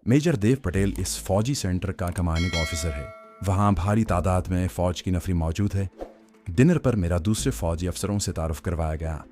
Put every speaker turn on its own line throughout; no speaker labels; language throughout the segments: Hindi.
मेजर देव पटेल इस फौजी सेंटर का कमांडिंग ऑफिसर है। वहाँ भारी तादाद में फौज की नफरी मौजूद है। डिनर पर मेरा दूसरे फौजी अफसरों से तारुफ करवाया गया।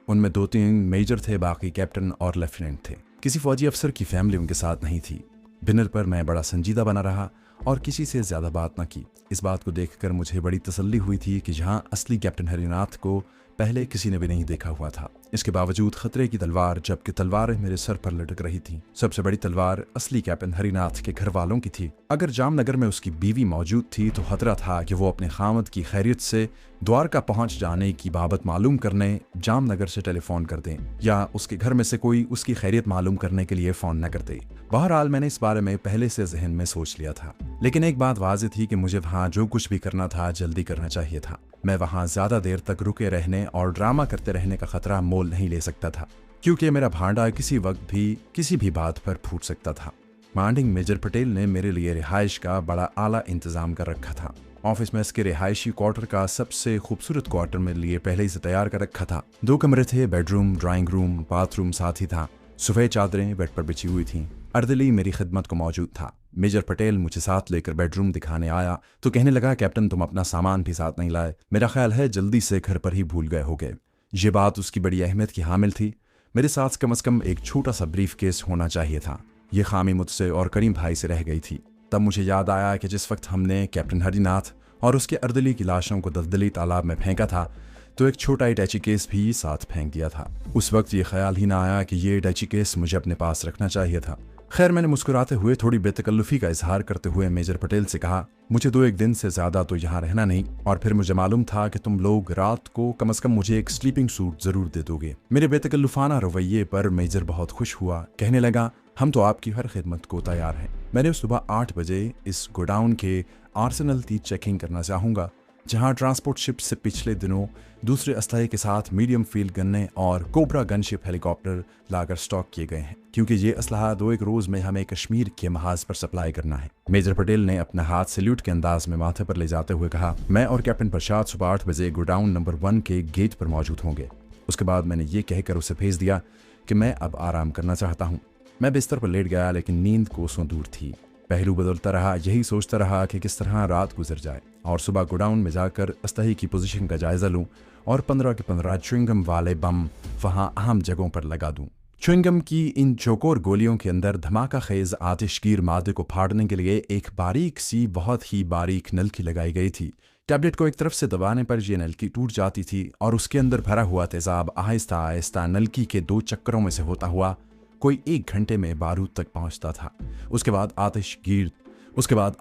उनमें 2-3 मेजर थे, बाकी कैप्टन और लेफ्टिनेंट थे। किसी फौजी अफसर की फैमिली उनके साथ नहीं थी। डिनर पर मैं बड़ा संजीदा बना रहा और किसी से ज़्यादा बात न की। इस बात को देखकर मुझे बड़ी तसल्ली हुई थी कि जहाँ असली कैप्टन हरिनाथ को पहले किसी ने भी नहीं देखा हुआ था। इसके बावजूद खतरे की तलवार, जबकि तलवारें मेरे सर पर लटक रही थी। सबसे बड़ी तलवार असली कैप्टन हरिनाथ के घर वालों की थी। अगर जामनगर में उसकी बीवी मौजूद थी तो खतरा था कि वो अपने खामद की खैरियत से द्वारका पहुंच जाने की बाबत मालूम करने जामनगर से टेलीफोन कर दें, या उसके घर में से कोई उसकी खैरियत मालूम करने के लिए फ़ोन न कर दे। बहरहाल मैंने इस बारे में पहले से जहन में सोच लिया था, लेकिन एक बात वाज़ेह थी कि मुझे वहाँ जो कुछ भी करना था जल्दी करना चाहिए था। मैं वहाँ ज़्यादा देर तक रुके रहने और ड्रामा करते रहने का खतरा मोल नहीं ले सकता था, क्योंकि मेरा भांडा किसी वक्त भी किसी भी बात पर फूट सकता था। कमांडिंग मेजर पटेल ने मेरे लिए रिहाइश का बड़ा आला इंतजाम कर रखा था। ऑफिस में इसके रिहायशी क्वार्टर का सबसे खूबसूरत क्वार्टर मेरे लिए पहले ही से तैयार कर रखा था। 2 कमरे थे, बेडरूम, ड्राइंग रूम, बाथरूम साथ ही था। सफ़ेद चादरें बेड पर बिछी हुई थीं। अर्दली मेरी खिदमत को मौजूद था। मेजर पटेल मुझे साथ लेकर बेडरूम दिखाने आया तो कहने लगा, कैप्टन तुम अपना सामान भी साथ नहीं लाए, मेरा ख्याल है जल्दी से घर पर ही भूल गए होगे। ये बात उसकी बड़ी अहमियत की हामिल थी। मेरे साथ कम से कम एक छोटा सा ब्रीफ केस होना चाहिए था। यह खामी मुझसे और करीम भाई से रह गई थी। तब मुझे याद आया कि जिस वक्त हमने कैप्टन हरिनाथ और उसके अर्दली की लाशों को दलदली तालाब में फेंका था तो एक छोटा अटैची केस भी साथ फेंक दिया था। उस वक्त ये ख्याल ही ना आया कि ये अटैची केस मुझे अपने पास रखना चाहिए था। खैर, मैंने मुस्कुराते हुए थोड़ी बेतकल्लुफी का इजहार करते हुए मेजर पटेल से कहा, मुझे 2-1 दिन से ज़्यादा तो यहाँ रहना नहीं, और फिर मुझे मालूम था कि तुम लोग रात को कम से कम मुझे एक स्लीपिंग सूट ज़रूर दे दोगे। मेरे बेतकल्लुफाना रवैये पर मेजर बहुत खुश हुआ। कहने लगा, हम तो आपकी हर खिदमत को तैयार हैं। मैंने सुबह 8 बजे इस गोडाउन के आर्सेनल की चेकिंग करना चाहूँगा, जहां ट्रांसपोर्ट शिप से पिछले दिनों दूसरे असलहे के साथ मीडियम फील्ड गन्ने और कोबरा गनशिप हेलीकॉप्टर लाकर स्टॉक किए गए हैं, क्योंकि ये असलहा 2-1 रोज़ में हमें कश्मीर के महाज पर सप्लाई करना है। मेजर पटेल ने अपना हाथ सैल्यूट के अंदाज में माथे पर ले जाते हुए कहा, मैं और कैप्टन प्रसाद सुबह 8 बजे गोडाउन नंबर 1 के गेट पर मौजूद होंगे। उसके बाद मैंने ये कहकर उसे भेज दिया कि मैं अब आराम करना चाहता हूँ। मैं बिस्तर पर लेट गया, लेकिन नींद कोसों दूर थी। पहलू बदलता रहा, यही सोचता रहा कि किस तरह रात गुजर जाए और सुबह गोडाउन में जाकर अस्तही की पोजीशन का जायजा लूं और 15 के 15 च्युइंगम वाले बम वहां अहम जगहों पर लगा दूं। च्युइंगम की इन चौकोर गोलियों के अंदर धमाका खेज आतिशगीर मादे को फाड़ने के लिए एक बारीक सी, बहुत ही बारीक नलकी लगाई गई थी। टैबलेट को एक तरफ से दबाने पर यह नलकी टूट जाती थी और उसके अंदर भरा हुआ तेजाब आहिस्ता आहिस्ता नलकी के 2 चक्करों में से होता हुआ कोई 1 घंटे में बारूद तक पहुंचता था। उसके बाद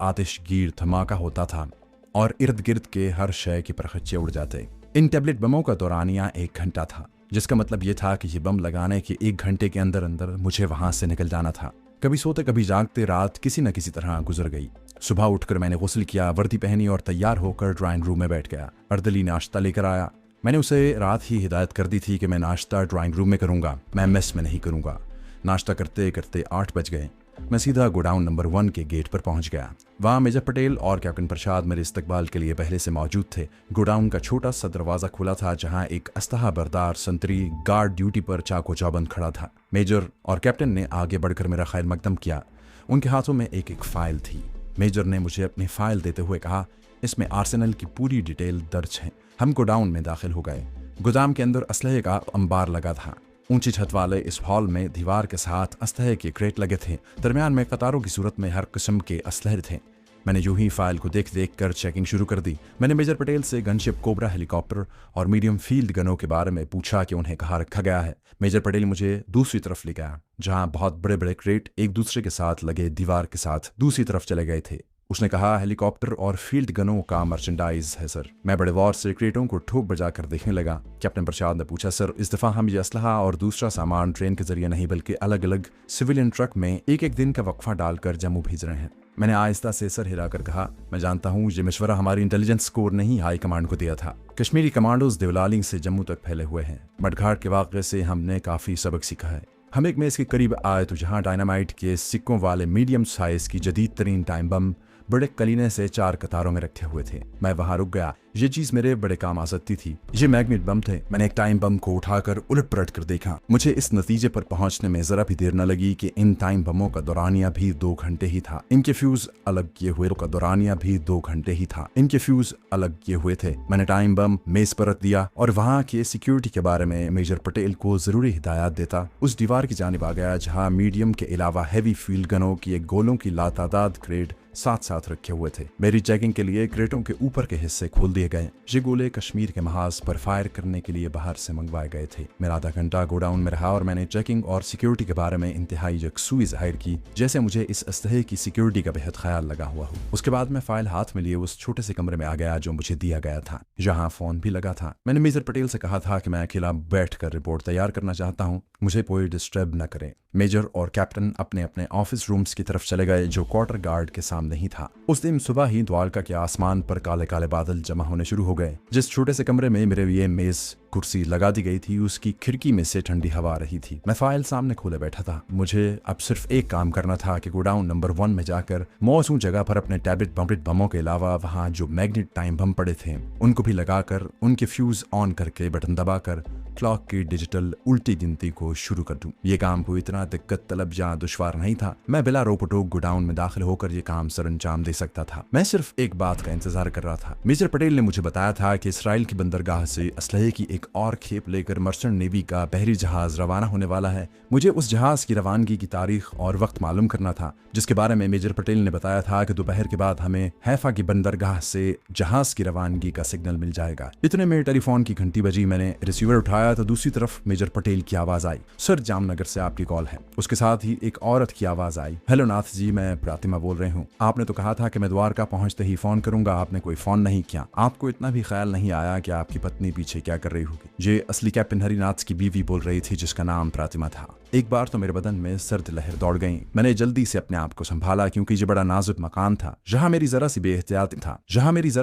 आतिशगीर धमाका होता था और इर्द गिर्द के हर शय के परखच्चे उड़ जाते। इन टैबलेट बमों का दौरानिया 1 घंटा था, जिसका मतलब यह था कि ये बम लगाने के 1 घंटे के अंदर अंदर मुझे वहां से निकल जाना था। कभी सोते कभी जागते रात किसी न किसी तरह गुजर गई। सुबह उठकर मैंने गुस्ल किया, वर्दी पहनी और तैयार होकर ड्राइंग रूम में बैठ गया। अर्दली नाश्ता लेकर आया। मैंने उसे रात ही हिदायत कर दी थी कि मैं नाश्ता ड्राइंग रूम में करूंगा, मैं मेस में नहीं करूंगा। नाश्ता करते करते 8 बज गए। मैं सीधा गोडाउन नंबर 1 के गेट पर पहुंच गया। वहां मेजर पटेल और कैप्टन प्रसाद मेरे इस्तकबाल के लिए पहले से मौजूद थे। गोडाउन का छोटा सा दरवाजा खुला था, जहां एक अस्तहा बरदार संतरी गार्ड ड्यूटी पर चाको चौबंद खड़ा था। मेजर और कैप्टन ने आगे बढ़कर मेरा खैर मकदम किया। उनके हाथों में एक फाइल थी। मेजर ने मुझे अपनी फाइल देते हुए कहा, इसमें आर्सेनल की पूरी डिटेल दर्ज है। हम गोडाउन में दाखिल हो गए। गोदाम के अंदर असलहे का अंबार लगा था। ऊंची छत वाले इस हॉल में दीवार के साथ असलहे के क्रेट लगे थे। दरमियान में कतारों की सूरत में हर किस्म के असलहे थे। मैंने यूं ही फाइल को देख देख कर चेकिंग शुरू कर दी। मैंने मेजर पटेल से गनशिप कोबरा हेलीकॉप्टर और मीडियम फील्ड गनों के बारे में पूछा कि उन्हें कहाँ रखा गया है। मेजर पटेल मुझे दूसरी तरफ ले गया, जहाँ बहुत बड़े बड़े क्रेट एक दूसरे के साथ लगे दीवार के साथ दूसरी तरफ चले गए थे। उसने कहा, हेलीकॉप्टर और फील्ड गनों का मर्चेंडाइज है सर। मैं बड़े गौर से क्रेटों को ठोक बजा कर देखने लगा। कैप्टन प्रसाद ने पूछा, सर इस दफ़ा हम ये असलहा और दूसरा सामान ट्रेन के जरिए नहीं बल्कि अलग अलग सिविलियन ट्रक में 1-1 दिन का वक्फा डालकर जम्मू भेज रहे हैं। मैंने आहिस्ता से सर हिलाकर कहा, मैं जानता हूँ ये मशवरा हमारी इंटेलिजेंस स्कोर ने ही हाई कमांड को दिया था। कश्मीरी कमांडोज देवलाली से जम्मू तक फैले हुए हैं। मडघाट के वाक़े से हमने काफ़ी सबक सीखा है। हम एक मेज़ के करीब आए तो जहाँ डायनामाइट के सिक्कों वाले मीडियम साइज़ की जदीद तरीन टाइम बम बड़े कलीने से 4 कतारों में रखे हुए थे। मैं वहां रुक गया। ये चीज मेरे बड़े काम आ सकती थी। ये मैग्नेट बम थे। मैंने एक टाइम बम को उठाकर उलट पलट कर देखा। मुझे इस नतीजे पर पहुंचने में जरा भी देर न लगी कि इन टाइम बमों का दौरानिया भी 2 घंटे ही था। इनके फ्यूज अलग किए हुए का दौरानिया भी 2 घंटे ही था। इनके फ्यूज अलग किए हुए थे। मैंने टाइम बम मेज पर रख दिया और वहां के सिक्योरिटी के बारे में मेजर पटेल को जरूरी हिदायत देता उस दीवार की जानिब आ गया जहां मीडियम के अलावा हैवी फील्ड गनों की एक गोलों की लातादाद क्रेट साथ साथ रखे हुए थे। मेरी चेकिंग के लिए क्रेटों के ऊपर के हिस्से खोल दिए गए। ये गोले कश्मीर के महाज पर फायर करने के लिए बाहर से मंगवाए गए थे। मेरा आधा घंटा गोडाउन में रहा और मैंने चेकिंग और सिक्योरिटी के बारे में इंतहाई यकसुई जाहिर की, जैसे मुझे इस असलहे की सिक्योरिटी का बेहद ख्याल लगा हुआ हो। उसके बाद मैं फाइल हाथ में लिए उस छोटे से कमरे में आ गया जो मुझे दिया गया था, जहाँ फोन भी लगा था। मैंने मेजर पटेल से कहा था कि मैं अकेला बैठकर रिपोर्ट तैयार करना चाहता हूँ, मुझे कोई डिस्टर्ब न करे। मेजर और कैप्टन अपने अपने ऑफिस रूम्स की तरफ चले गए जो क्वार्टर गार्ड के सामने ही था। उस दिन सुबह ही द्वारका के आसमान पर काले काले बादल जमा होने शुरू हो गए। जिस छोटे से कमरे में मेरे लिए मेज कुर्सी लगा दी गई थी उसकी खिड़की में से ठंडी हवा आ रही थी। मैं फाइल सामने खोले बैठा था। मुझे अब सिर्फ एक काम करना था कि गोडाउन नंबर 1 में जाकर मौजूद जगह पर अपने टैबलेट बमों के अलावा वहां जो मैग्नेट टाइम बम पड़े थे उनको भी लगाकर उनके फ्यूज ऑन करके बटन दबाकर क्लॉक की डिजिटल उल्टी गिनती को शुरू कर दूं। ये काम कोई इतना दिक्कत तलब या दुश्वार नहीं था। मैं बिला रोपटोक गोडाउन में दाखिल होकर ये काम सर अंजाम दे सकता था। मैं सिर्फ एक बात का इंतजार कर रहा था। मेजर पटेल ने मुझे बताया था कि इसराइल की बंदरगाह से असलहे की एक और खेप लेकर मर्चेंट नेवी का बहरी जहाज रवाना होने वाला है। मुझे उस जहाज की रवानगी की तारीख और वक्त मालूम करना था, जिसके बारे में मेजर पटेल ने बताया था कि दोपहर के बाद हमें हैफा की बंदरगाह से जहाज की रवानगी का सिग्नल मिल जाएगा। इतने में टेलीफोन की घंटी बजी। मैंने रिसीवर उठाया तो दूसरी तरफ मेजर पटेल की आवाज आई, सर जामनगर से आपकी कॉल है। उसके साथ ही एक औरत की आवाज आई, हेलो नाथ जी, मैं प्रतिमा बोल रही हूँ। आपने तो कहा था कि मैं द्वारका पहुंचते ही फोन करूंगा, आपने कोई फोन नहीं किया। आपको इतना भी ख्याल नहीं आया कि आपकी पत्नी पीछे क्या कर रही होगी। ये असली कैप्टन हरिनाथ की बीवी बोल रही थी जिसका नाम प्रतिमा था। एक बार तो मेरे बदन में सर्द लहर दौड़ गई। मैंने जल्दी से अपने आप को संभाला क्योंकि ये बड़ा नाजुक मकान था जहां मेरी जरा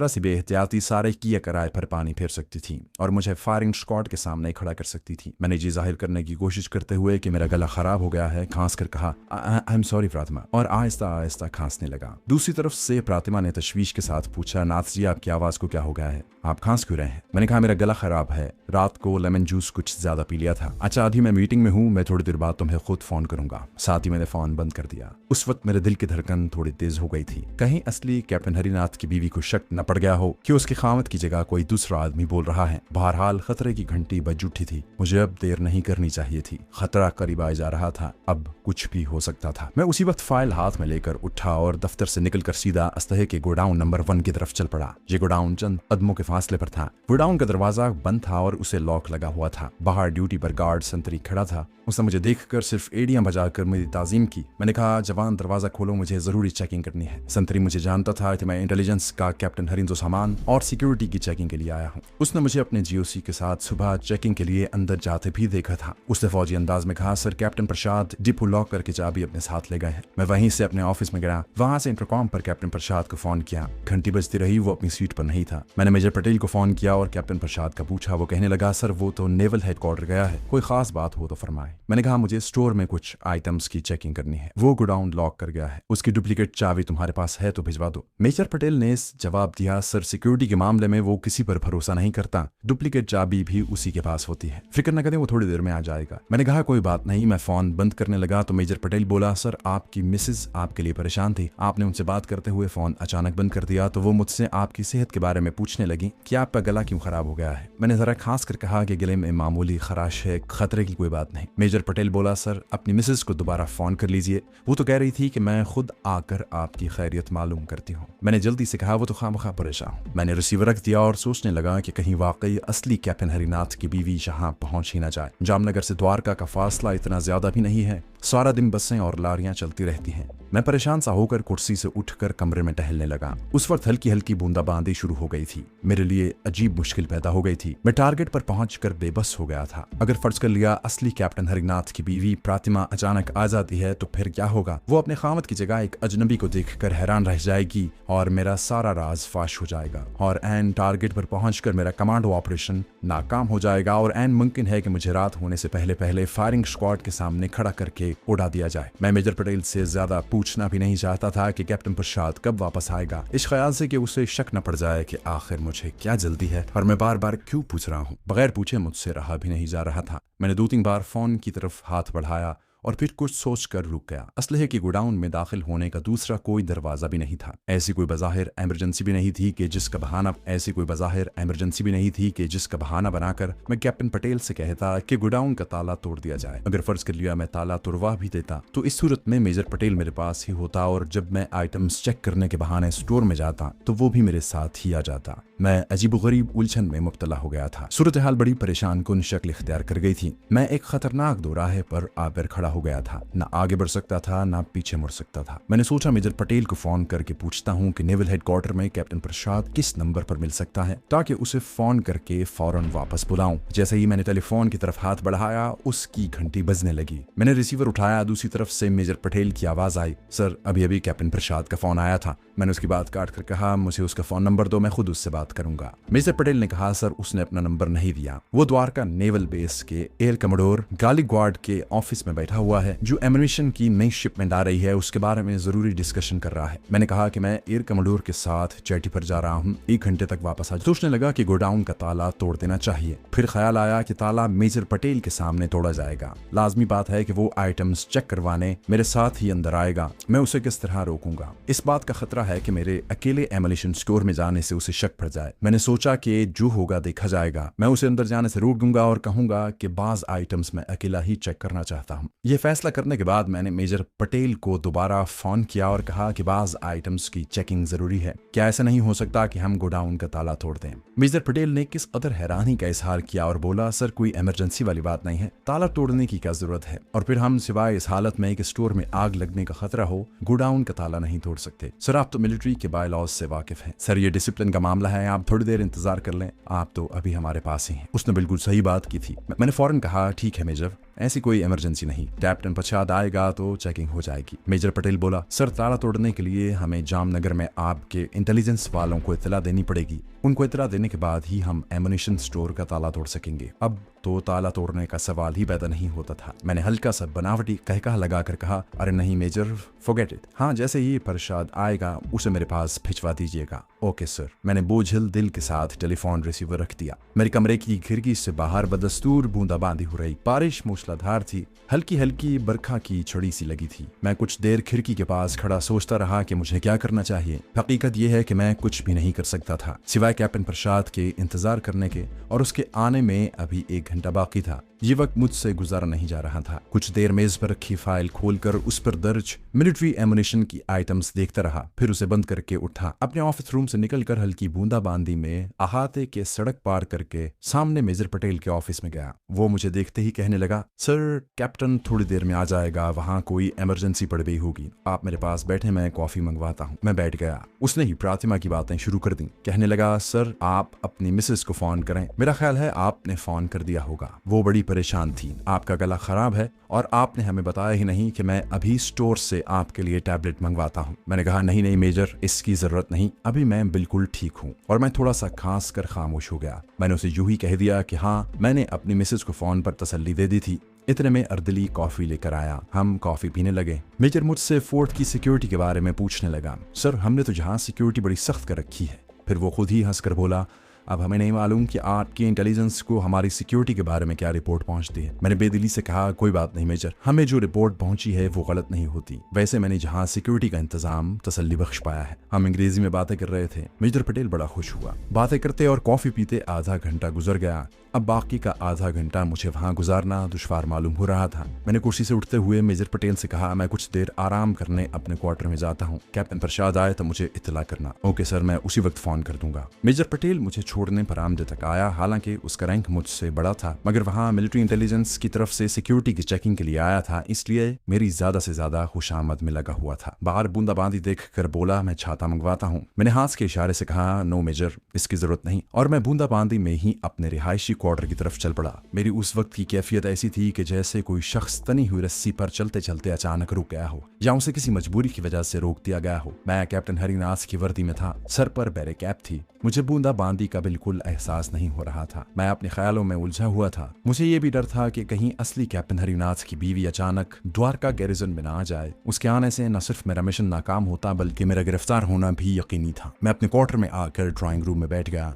सी बेहतियाती सारे किए कराए पर पानी फेर सकती थी और मुझे फायरिंग स्क्वाड के सामने खड़ा कर सकती थी। मैंने जी जाहिर करने की कोशिश करते हुए कि मेरा गला खराब हो गया है खांस कर कहा, आई एम सॉरी प्रतिमा, और आहिस्ता आहिस्ता खांसने लगा। दूसरी तरफ से प्रतिमा ने तशवीश के साथ पूछा, नाथ जी आपकी आवाज को क्या हो गया है, आप खांस क्यों रहे हैं? मैंने कहा मेरा गला खराब है, रात को लेमन जूस कुछ ज्यादा पी लिया था। अच्छा अभी मैं मीटिंग में हूँ, मैं थोड़ी देर बाद तुम्हें खुद फोन करूंगा। साथ ही मैंने फोन बंद कर दिया। उस वक्त मेरे दिल की धड़कन थोड़ी तेज हो गई थी। कहीं असली कैप्टन हरिनाथ की बीवी को शक न पड़ गया हो कि उसकी खामत की जगह कोई दूसरा आदमी बोल रहा है। बहरहाल खतरे की घंटी बज उठी थी। मुझे अब देर नहीं करनी चाहिए थी। खतरा करीब आ जा रहा था, अब कुछ भी हो सकता था। मैं उसी वक्त फाइल हाथ में लेकर उठा और दफ्तर से निकलकर सीधा असलहे के गोडाउन नंबर 1 की तरफ चल पड़ा। ये गोडाउन चंद कदमों के फासले पर था। गोडाउन का दरवाजा बंद था और उसे लॉक लगा हुआ था। बाहर ड्यूटी पर गार्ड संतरी खड़ा था। उसने मुझे देखकर सिर्फ एड़ियां बजाकर मेरी ताजीम की। मैंने कहा, जवान दरवाजा खोलो, मुझे जरूरी चेकिंग करनी है। संतरी मुझे जानता था कि मैं इंटेलिजेंस का कैप्टन हरिंदो सामान और सिक्योरिटी की चेकिंग के लिए आया हूँ। उसने मुझे अपने जीओसी के साथ सुबह चेकिंग के लिए अंदर जाते भी देखा था। उसने फौजी अंदाज में कहा, सर कैप्टन प्रसाद डिपो लॉक करके चाबी अपने साथ ले गए हैं। मैं वहीं से अपने ऑफिस में गया। वहां से इंटरकॉम पर कैप्टन प्रसाद को फोन किया। घंटी बजती रही, वो अपनी सीट पर नहीं था। मैंने मेजर पटेल को फोन किया और कैप्टन प्रसाद का पूछा। वो कहने लगा, सर वो तो नेवल हेडक्वार्टर गया है, कोई खास बात हो तो फरमाए। मैंने कहा, मुझे स्टोर में कुछ आइटम्स की चेकिंग करनी है, वो गोडाउन लॉक कर गया है, उसकी डुप्लीकेट चाबी तुम्हारे पास है तो भिजवा दो। मेजर पटेल ने जवाब दिया, सर सिक्योरिटी के मामले में वो किसी पर भरोसा नहीं करता, डुप्लीकेट चाबी भी उसी के पास होती है, फिक्र न करें वो थोड़ी देर में आ जाएगा। मैंने कहा कोई बात नहीं। मैं फोन बंद करने लगा तो मेजर पटेल बोला, सर आपकी मिसेज आपके लिए परेशान थी, आपने उनसे बात करते हुए फोन अचानक बंद कर दिया तो वो मुझसे आपकी सेहत के बारे में पूछने लगी कि आपका गला क्यों खराब हो गया है। मैंने जरा खास कर कहा कि गले में मामूली खराश है, खतरे की कोई बात नहीं। मेजर पटेल बोला, सर अपनी मिसेज को दोबारा फोन कर लीजिए, वो तो कह रही थी कि मैं खुद आकर आपकी खैरियत मालूम करती हूँ। मैंने जल्दी से कहा, वो तो खामखा परेशान। मैंने रिसीवर रख दिया और सोचने लगा कि कहीं वाकई असली कैप्टन हरिनाथ की बीवी यहाँ पहुंच ही ना जाए। जामनगर से द्वारका का फासला इतना ज्यादा भी नहीं है, सारा दिन बसें और लारियां चलती रहती हैं। मैं परेशान सा होकर कुर्सी से उठकर कमरे में टहलने लगा। उस वक्त हल्की हल्की बूंदाबांदी शुरू हो गई थी। मेरे लिए अजीब मुश्किल पैदा हो गई थी। मैं टारगेट पर पहुंचकर बेबस हो गया था। अगर फर्ज कर लिया असली कैप्टन हरिनाथ की बीवी प्रतिमा अचानक आ जाती है तो फिर क्या होगा? वो अपने खामत की जगह एक अजनबी को देखकर हैरान रह जाएगी और मेरा सारा राज फाश हो जाएगा और एन टारगेट पर पहुंचकर मेरा कमांडो ऑपरेशन नाकाम हो जाएगा और एन मुमकिन है कि मुझे रात होने से पहले पहले फायरिंग स्क्वाड के सामने खड़ा करके उड़ा दिया जाए। मैं मेजर पटेल से ज्यादा पूछ पूछना भी नहीं चाहता था कि कैप्टन प्रसाद कब वापस आएगा, इस ख्याल से कि उसे शक न पड़ जाए कि आखिर मुझे क्या जल्दी है और मैं बार बार क्यों पूछ रहा हूँ। बगैर पूछे मुझसे रहा भी नहीं जा रहा था। मैंने 2-3 बार फोन की तरफ हाथ बढ़ाया और फिर कुछ सोचकर रुक गया। असलहे की गोडाउन में दाखिल होने का दूसरा कोई दरवाजा भी नहीं था। ऐसी कोई बज़ाहिर इमरजेंसी भी नहीं थी कि जिसका बहाना बनाकर मैं कैप्टन पटेल से कहता कि गोडाउन का ताला तोड़ दिया जाए। अगर फर्ज कर लिया मैं ताला तोड़वा भी देता तो इस सूरत में मेजर पटेल मेरे पास ही होता और जब मैं आइटम्स चेक करने के बहाने स्टोर में जाता तो वो भी मेरे साथ ही आ जाता। मैं अजीबोगरीब उलझन में मुब्तला हो गया था। सूरत हाल बड़ी परेशान कुन शक्ल इख्तियार कर गई थी। मैं एक खतरनाक दोराहे पर आकर खड़ा हो गया था। ना आगे बढ़ सकता था ना पीछे मुड़ सकता था। मैंने सोचा मेजर पटेल को फोन करके पूछता हूँ कि नेवल हेडक्वार्टर में कैप्टन प्रसाद किस नंबर पर मिल सकता है ताकि उसे फोन करके फौरन वापस बुलाऊं। जैसे ही मैंने टेलीफोन की तरफ हाथ बढ़ाया उसकी घंटी बजने लगी। मैंने रिसीवर उठाया, दूसरी तरफ से मेजर पटेल की आवाज आई, सर अभी अभी कैप्टन प्रसाद का फोन आया था। मैंने उसकी बात काट कर कहा, मुझे उसका फोन नंबर दो, मैं खुद उससे बात करूंगा। मेजर पटेल ने कहा, सर उसने अपना नंबर नहीं दिया, वो द्वारका नेवल बेस के एयर कमोडोर गालिग्वाड के ऑफिस में बैठा हुआ है जो एम्यूनिशन की नई शिपमेंट आ रही है उसके बारे में जरूरी डिस्कशन कर रहा है। मैंने कहा कि मैं एयर कमोडोर के साथ चैटी पर जा रहा हूँ, 1 घंटे तक वापस आ। सोचने लगा कि गोडाउन का ताला तोड़ देना चाहिए। फिर ख्याल आया कि ताला मेजर पटेल के सामने तोड़ा जाएगा। लाजमी बात है कि वो आइटम्स चेक करवाने मेरे साथ ही अंदर आएगा, मैं उसे किस तरह रोकूंगा। इस बात का खतरा है कि मेरे अकेले एम्यूनिशन स्टोर में जाने से उसे शक पड़ जाए। मैंने सोचा कि जो होगा देखा जाएगा, मैं उसे अंदर जाने से रोक दूंगा और कहूंगा कि बाज आइटम्स मैं अकेला ही चेक करना चाहता हूँ। यह फैसला करने के बाद मैंने मेजर पटेल को दोबारा फोन किया और कहा कि बाज आइटम्स की चेकिंग जरूरी है, क्या ऐसा नहीं हो सकता कि हम गोडाउन का ताला तोड़ दें। मेजर पटेल ने किस कदर हैरानी का इजहार किया और बोला, सर कोई इमरजेंसी वाली बात नहीं है, ताला तोड़ने की क्या जरूरत है, और फिर हम सिवाय इस हालत में कि स्टोर में आग लगने का खतरा हो गोडाउन का ताला नहीं तोड़ सकते। सर आप तो मिलिट्री के बाय लॉज से वाकिफ हैं। सर ये डिसिप्लिन का मामला है, आप थोड़ी देर इंतजार कर लें, आप तो अभी हमारे पास ही हैं। उसने बिल्कुल सही बात की थी। मैंने फौरन कहा, ठीक है मेजर, ऐसी कोई इमरजेंसी नहीं, कैप्टन प्रसाद आएगा तो चेकिंग हो जाएगी। मेजर पटेल बोला, सर ताला तोड़ने के लिए हमें जामनगर में आपके इंटेलिजेंस वालों को इत्तला देनी पड़ेगी, उनको इत्तला देने के बाद ही हम एम्यूनिशन स्टोर का ताला तोड़ सकेंगे। अब तो ताला तोड़ने का सवाल ही पैदा नहीं होता था। मैंने हल्का सा बनावटी कहका लगाकर कहा, अरे नहीं मेजर, फॉरगेट इट, हाँ जैसे ही प्रसाद आएगा उसे मेरे पास भिजवा दीजिएगा। Okay sir. मैंने बोझिल दिल के साथ टेलीफोन रिसीवर रख दिया। मेरे कमरे की खिड़की से बाहर बदस्तूर बूंदाबांदी हो रही, बारिश मूसलाधार थी, हल्की हल्की बरखा की छड़ी सी लगी थी। मैं कुछ देर खिड़की के पास खड़ा सोचता रहा कि मुझे क्या करना चाहिए। हकीकत यह है कि मैं कुछ भी नहीं कर सकता था सिवाय कैप्टन प्रसाद के इंतजार करने के, और उसके आने में अभी 1 घंटा बाकी था। ये वक्त मुझसे गुजारा नहीं जा रहा था। कुछ देर मेज पर रखी फाइल खोलकर उस पर दर्ज मिलिट्री एम्यूनिशन की आइटम्स देखता रहा, फिर उसे बंद करके उठा। अपने ऑफिस रूम से निकलकर हल्की बूंदाबांदी में अहाते के सड़क पार करके सामने मेजर पटेल के ऑफिस में गया। वो मुझे देखते ही कहने लगा, सर कैप्टन थोड़ी देर में आ जाएगा, वहाँ कोई इमरजेंसी पड़ गई होगी, आप मेरे पास बैठे, मैं कॉफी मंगवाता हूँ। मैं बैठ गया। उसने ही प्रातिमा की बातें शुरू कर दी। कहने लगा, सर आप अपनी मिसेस को फोन करें, मेरा ख्याल है आपने फोन कर दिया होगा, वो बड़ी परेशान थी, आपका गला खराब है और आपने हमें बताया ही नहीं कि मैं अभी स्टोर से आपके लिए टैबलेट मंगवाता हूँ। मैंने कहा, नहीं नहीं मेजर, इसकी जरूरत नहीं, अभी मैं बिल्कुल ठीक हूँ, और मैं थोड़ा सा खांस कर खामोश हो गया। मैंने उसे यूं ही कह दिया कि हाँ मैंने अपनी मिसेस को फोन पर तसल्ली दे दी थी। इतने में अर्दली कॉफी लेकर आया। हम कॉफी पीने लगे। मेजर मुझसे फोर्ट की सिक्योरिटी के बारे में पूछने लगा। सर हमने तो जहाँ सिक्योरिटी बड़ी सख्त कर रखी है। फिर वो खुद ही हंसकर बोला, अब हमें नहीं मालूम कि आपकी इंटेलिजेंस को हमारी सिक्योरिटी के बारे में क्या रिपोर्ट पहुंचती है। मैंने बेदिली से कहा, कोई बात नहीं मेजर, हमें जो रिपोर्ट पहुंची है वो गलत नहीं होती। वैसे मैंने जहां सिक्योरिटी का इंतजाम तसल्ली बख्श पाया है। हम अंग्रेजी में बातें कर रहे थे। मेजर पटेल बड़ा खुश हुआ। बातें करते और कॉफी पीते आधा घंटा गुजर गया। अब बाकी का आधा घंटा मुझे वहां गुजारना दुश्वार मालूम हो रहा था। मैंने कुर्सी से उठते हुए मेजर पटेल से कहा, मैं कुछ देर आराम करने अपने क्वार्टर में जाता हूँ, कैप्टन प्रसाद आए तो मुझे इत्तला करना। ओके सर, मैं उसी वक्त फोन कर दूंगा। मेजर पटेल मुझे छोड़ने पर आमदे तक आया। हालांकि उसका रैंक मुझसे बड़ा था, मगर वहाँ मिलिट्री इंटेलिजेंस की तरफ से सिक्योरिटी की चेकिंग के लिए आया था, इसलिए मेरी ज्यादा से ज्यादा खुशामद में लगा हुआ था। बाहर बूंदाबांदी देख कर बोला, मैं छाता मंगवाता हूँ। मैंने हाथ के इशारे से कहा, नो मेजर, इसकी जरूरत नहीं, और मैं बूंदाबांदी में ही अपने रिहायशी क्वार्टर की तरफ चल पड़ा। मेरी उस वक्त की कैफियत ऐसी थी कि जैसे कोई शख्स तनी हुई रस्सी पर चलते चलते अचानक रुक गया हो या उसे किसी मजबूरी की वजह से रोक दिया गया हो। मैं कैप्टन हरिनाथ की वर्दी में था, सर पर बैरे कैप थी। मुझे बूंदाबांदी का बिल्कुल एहसास नहीं हो रहा था। मैं अपने ख्यालों में उलझा हुआ था। मुझे ये भी डर था कि कहीं असली कैप्टन हरिनाथ की बीवी अचानक द्वारका गैरिजन में ना आ जाए। उसके आने से न सिर्फ मेरा मिशन नाकाम होता बल्कि मेरा गिरफ्तार होना भी यकीनी था। मैं अपने क्वार्टर में आकर ड्राइंग रूम में बैठ गया।